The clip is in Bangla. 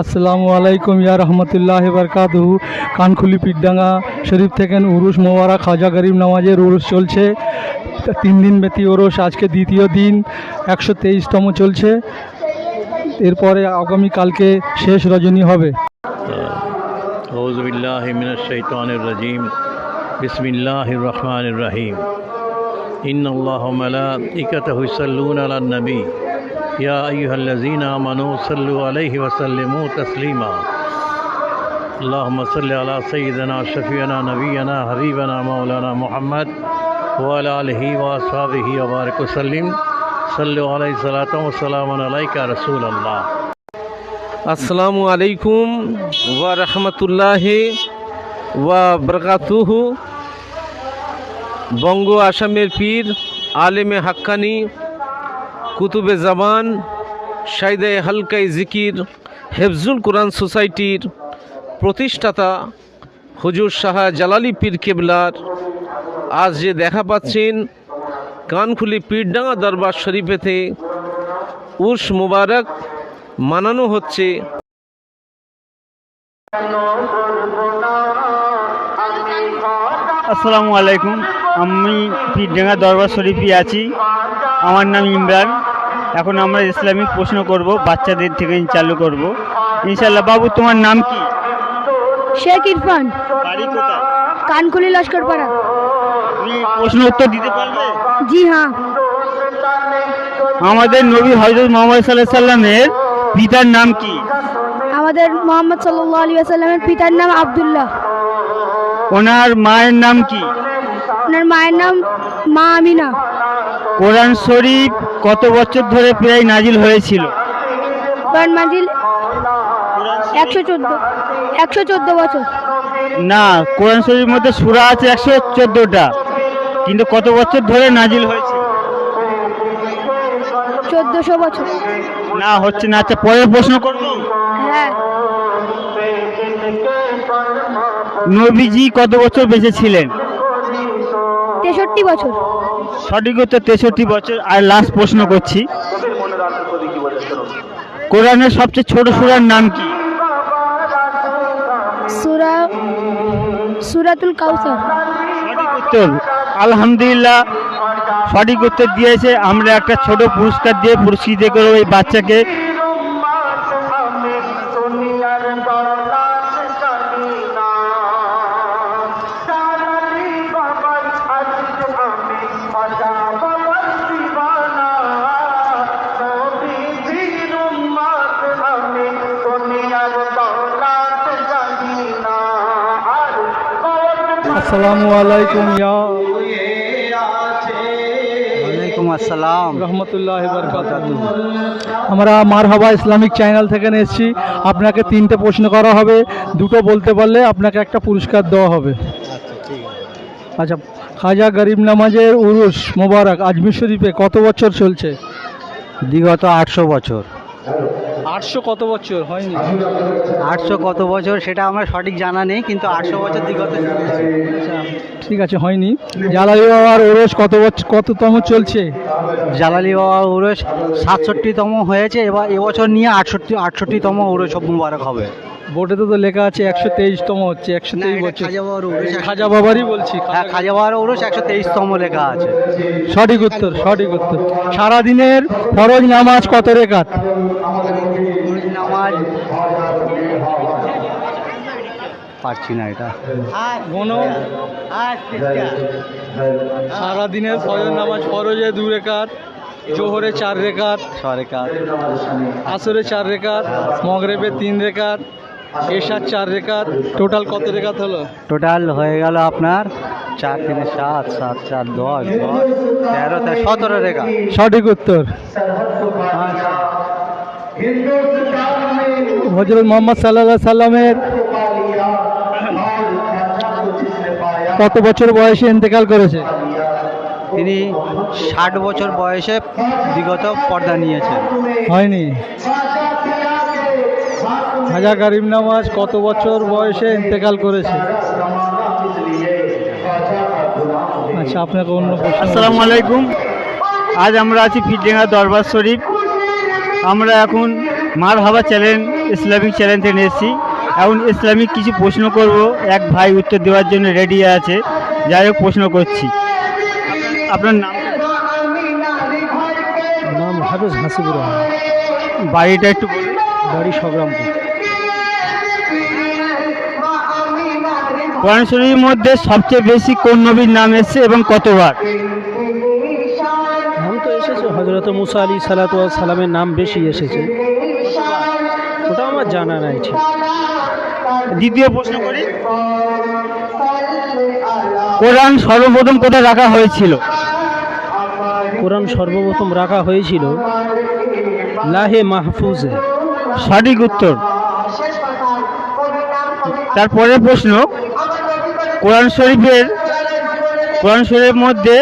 আসসালামু আলাইকুম ইয়া রহমতুল্লাহি বারকাতুহু। কানখুলি পীরডাঙ্গা শরীফ থেকে উরুস মোবারক খাজা গরিব নওয়াজের উরুস চলছে। 3 দিন ব্যাপী উরুস, আজকে দ্বিতীয় দিন, 123তম চলছে। এরপরে আগামীকালকে শেষ রজনী হবে। আউযু বিল্লাহি মিনাশ শাইতানির রাজিম। বিসমিল্লাহির রহমানির রহিম। ইন্নাল্লাহা ওয়া মালাইকাতাহু ইউসাল্লুনা আলান নবী ইয়া আইয়ুহাল্লাযীনা আমানু সাল্লু আলাইহি ওয়া সাল্লিমু তাসলিমা। আল্লাহুম্মা সাল্লি আলা সাইয়্যিদিনা শাফিঈনা নবিয়্যিনা হাবিবানা মাওলানা মুহাম্মদ ওয়া আলা আলিহি ওয়া আসহাবিহি ওয়া বারিক ওয়া সাল্লিম। সাল্লু আলাইহি সালাতাম ওয়া সালামুন আলাইকা ইয়া রাসূলুল্লাহ। আসসালামু আলাইকুম ওয়া রাহমাতুল্লাহি ওয়া বারাকাতুহু। বঙ্গ আসামের পীর, আলেমে হাক্কানি, কুতুবে জামান, শাইদে হালকাই জিকির, হেফজুল কোরআন সোসাইটির প্রতিষ্ঠাতা হুজুর শাহ জালালি পীর কেবলার আজ যে দেখা পাচ্ছেন কানখুলি পীরডাঙ্গা দরবার শরীফেতে উর্স মুবারক মানানো হচ্ছে। আসসালামু আলাইকুম, আমি পীরডাঙ্গা দরবার শরীফে আছি। আমার নাম ইমরান। এখন আমরা ইসলামিক প্রশ্ন করব, বাচ্চাদের থেকে চালু করব ইনশাআল্লাহ। বাবু, তোমার নাম কি? শেখ ইরফান। বাড়ি কোথায়? কানখুলি লস্করপাড়া। তুমি প্রশ্ন উত্তর দিতে পারবে? জি হ্যাঁ। আমাদের নবী হযরত মুহাম্মদ সাল্লাল্লাহু আলাইহি সাল্লামের পিতার নাম কি? আমাদের মোহাম্মদ সাল্লাল্লাহু আলাইহি ওয়াসাল্লামের পিতার নাম আব্দুল্লাহ। ওনার মায়ের নাম কি? ওনার মায়ের নাম মা আমিনা। কোরআন শরীফ কত বছর ধরে প্রায় নাজিল হয়েছিল? কোরআন মাজিল 114 বছর। না, কোরআন শরীফের মধ্যে সূরা আছে 114টা, কিন্তু কত বছর ধরে নাজিল হয়েছিল? 1400 বছর। না, হচ্ছে না। আচ্ছা, পরের প্রশ্ন করব। হ্যাঁ। নবীজি কত বছর বেঁচে ছিলেন? 63 বছর। সঠিক উত্তর 63 বছর। আর লাস্ট প্রশ্ন করছি, কোরআনের সবচেয়ে ছোট সূরার নাম কি? সূরাতুল কাউসার। সঠিক উত্তর। আলহামদুলিল্লাহ, সঠিক উত্তর দিয়েছে। আমরা একটা ছোট পুরস্কার দিয়ে পুরস্কৃত করব এই বাচ্চাকে। আসসালামু আলাইকুম ওয়ালাইকুম আসসালাম রহমতুল্লাহি বারকাতুহু। আমরা মারহাবা ইসলামিক চ্যানেল থেকে এসেছি। আপনাকে 3টে প্রশ্ন করা হবে, 2টো বলতে পারলে আপনাকে একটা পুরস্কার দেওয়া হবে। আচ্ছা, খাজা গরিব নওয়াজের উরুস মোবারক আজমির শরীফে কত বছর চলছে? বিগত 800 বছর। 800 কত বছর হয়নি? 800 কত বছর সেটা আমার সঠিক জানা নেই, কিন্তু 800 বছর বিগত। ঠিক আছে, হয়নি। জালালি বাবার উরুস কততম চলছে? জালালি বাবার উরুস 67তম হয়েছে। এবার এবছর নিয়ে 68তম উরুস মুবারক হবে। বোর্ডে তো লেখা আছে 123তম হচ্ছে। 123 বছর খাজা বাবারই বলছি। হ্যাঁ, খাজা বাবার উরুস 123তম লেখা আছে। সঠিক উত্তর, সঠিক উত্তর। সারাদিনের ফরজ নামাজ কত রেকাত? নামাজ পারছি না এটা গোনো। সারাদিনের ফরজ নামাজ, ফরজে 2 রেকাত, জোহরে 4 রেকাত, 6 রেকাত, আসরে 4 রেকাত, মগরিবে 3 রেকাত, এশার 4 রেকাত। টোটাল কত রেকাত হলো? টোটাল হয়ে গেল আপনার 4 3 7 7 4 10 13 17 রেকাত। সঠিক উত্তর। হযরত মুহাম্মদ সাল্লাল্লাহু আলাইহি সাল্লামের কত বছর বয়সে ইন্তেকাল করেছে? তিনি 60 বছর বয়সে বিগত পর্দা নিয়েছেন। হয়নি। খাজা গরিব নওয়াজ কত বছর বয়সে ইন্তেকাল করেছে? আচ্ছা, আপনাকে অন্য প্রশ্ন। আসসালামু আলাইকুম। আজ আমরা আছি পীরডাঙ্গা দরবার শরীফ। আমরা এখন মারহাবা চ্যানেল, ইসলামিক চ্যানেল থেকে এসেছি। এখন ইসলামিক কিছু প্রশ্ন করব, এক ভাই উত্তর দেওয়ার জন্য রেডি আছে। যাই হোক প্রশ্ন করছি, আপনার নাম? নাম হাফেজ হাসিবুর রহমান, বাড়িটা একটু বলুন। বাড়ি সংগ্রামপুর। কোরআন শরীফের মধ্যে সবচেয়ে বেশি কোন নবীর নাম এসেছে এবং কতবার? নাম তো এসেছে হজরত মুসা আলী সালামের নাম বেশি এসেছে, ওটা আমার জানা নাই ঠিক। দ্বিতীয় প্রশ্ন করি, কোরআন সর্বপ্রথম কোথায় রাখা হয়েছিল? কোরআন সর্বপ্রথম রাখা হয়েছিল লাহে মাহফুজে। সঠিক উত্তর। তারপরের প্রশ্ন, কোরআন শরীফের মধ্যে